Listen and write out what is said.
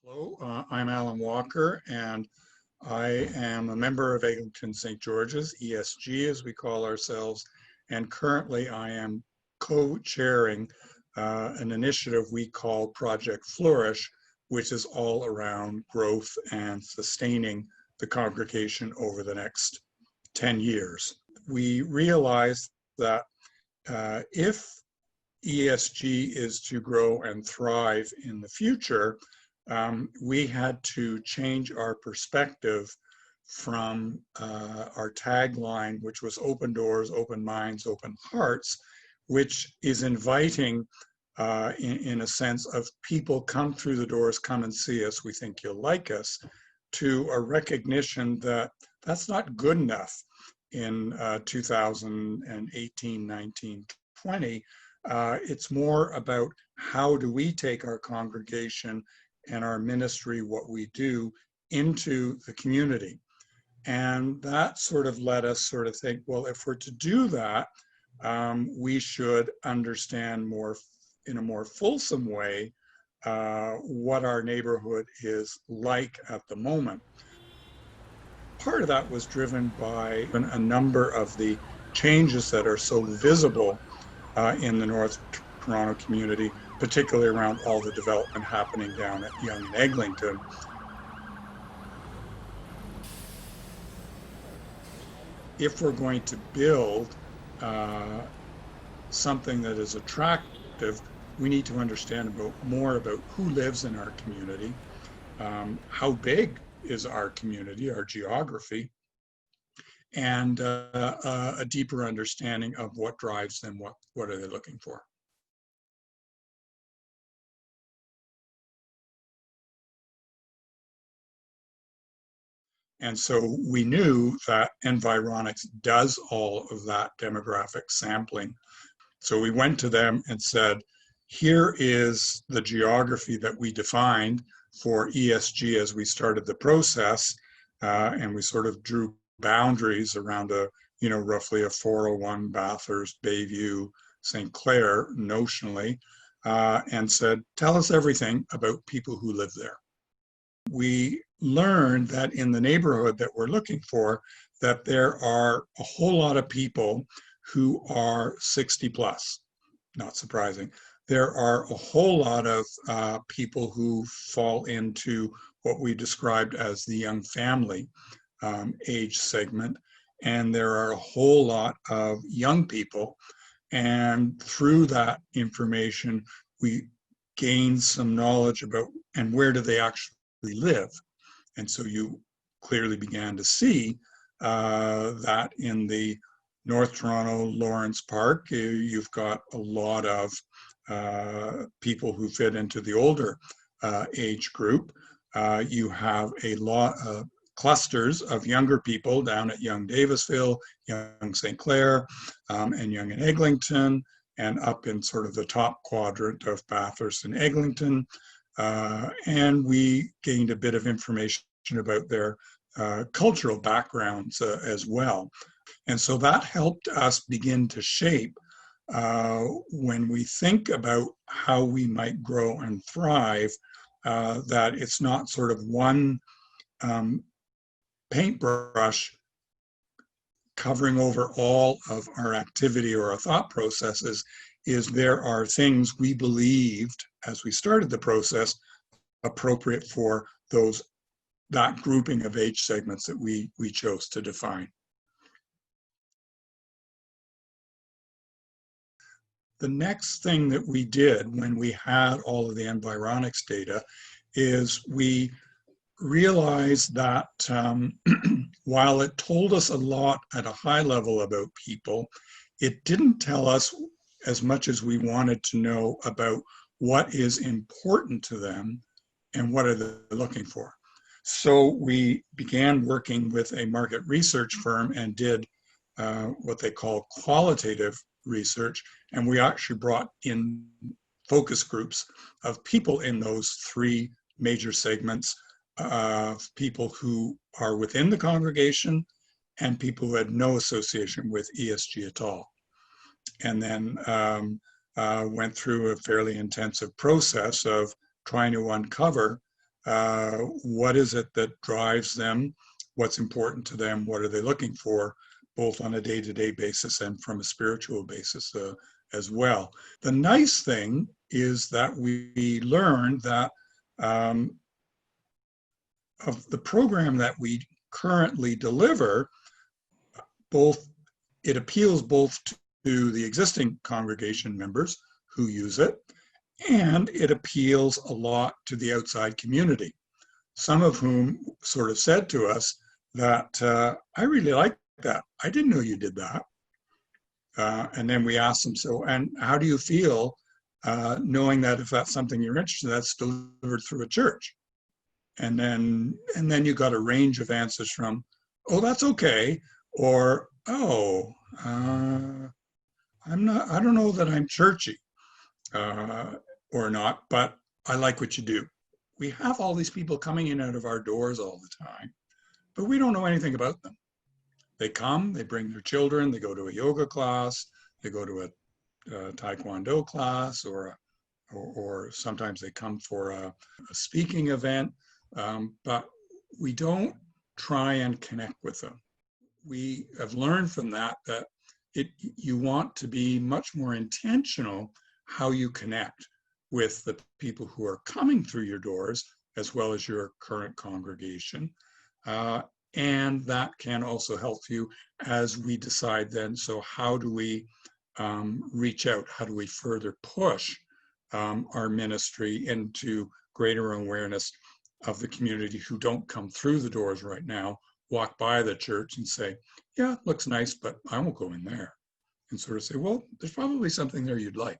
Hello, I'm Allan Walker, and I am a member of Eglinton St. George's, ESG as we call ourselves, and currently I am co-chairing an initiative we call Project Flourish, which is all around growth and sustaining the congregation over the next 10 years. We realized that if ESG is to grow and thrive in the future, we had to change our perspective from our tagline, which was open doors, open minds, open hearts, which is inviting in a sense of people come through the doors, come and see us, we think you'll like us, to a recognition that that's not good enough in 2018, 19, 20. It's more about how do we take our congregation and our ministry, what we do, into the community. And that sort of let us sort of think, well, if we're to do that, we should understand more in a more fulsome way what our neighborhood is like at the moment. Part of that was driven by a number of the changes that are so visible in the North Toronto community, particularly around all the development happening down at Yonge and Eglinton. If we're going to build something that is attractive, we need to understand more about who lives in our community, how big is our community, our geography, and a deeper understanding of what drives them, what are they looking for. And so we knew that Environics does all of that demographic sampling. So we went to them and said, here is the geography that we defined for ESG as we started the process. And we sort of drew boundaries around roughly a 401 Bathurst, Bayview, St. Clair notionally, and said, tell us everything about people who live there. We learned that in the neighborhood that we're looking for, that there are a whole lot of people who are 60 plus, not surprising. There are a whole lot of people who fall into what we described as the young family age segment. And there are a whole lot of young people. And through that information, we gained some knowledge about, and where do they actually live? And so you clearly began to see that in the North Toronto Lawrence Park, you've got a lot of people who fit into the older age group. You have a lot of clusters of younger people down at Yonge Davisville, Yonge St. Clair, and Yonge and Eglinton, and up in sort of the top quadrant of Bathurst and Eglinton. And we gained a bit of information about their cultural backgrounds as well. And so that helped us begin to shape when we think about how we might grow and thrive, that it's not sort of one paintbrush covering over all of our activity or our thought processes. Is there are things we believed as we started the process appropriate for that grouping of age segments that we chose to define. The next thing that we did when we had all of the Environics data is we realized that while it told us a lot at a high level about people, it didn't tell us as much as we wanted to know about what is important to them and what are they looking for. So we began working with a market research firm and did what they call qualitative research. And we actually brought in focus groups of people in those three major segments of people who are within the congregation and people who had no association with ESG at all. And then went through a fairly intensive process of trying to uncover What is it that drives them? What's important to them? What are they looking for, both on a day-to-day basis and from a spiritual basis as well? The nice thing is that we learned that of the program that we currently deliver, it appeals both to the existing congregation members who use it, and it appeals a lot to the outside community, some of whom sort of said to us that, I really like that. I didn't know you did that. And then we asked them, so, and how do you feel knowing that if that's something you're interested in, that's delivered through a church? And then you got a range of answers from, oh, that's okay, or, oh, I don't know that I'm churchy or not, but I like what you do. We have all these people coming in and out of our doors all the time, but we don't know anything about them. They come, they bring their children, they go to a yoga class, they go to a taekwondo class, or sometimes they come for a speaking event, but we don't try and connect with them. We have learned from that you want to be much more intentional how you connect with the people who are coming through your doors, as well as your current congregation. And that can also help you as we decide then, so how do we reach out? How do we further push our ministry into greater awareness of the community who don't come through the doors right now, walk by the church and say, yeah, it looks nice, but I won't go in there. And sort of say, well, there's probably something there you'd like.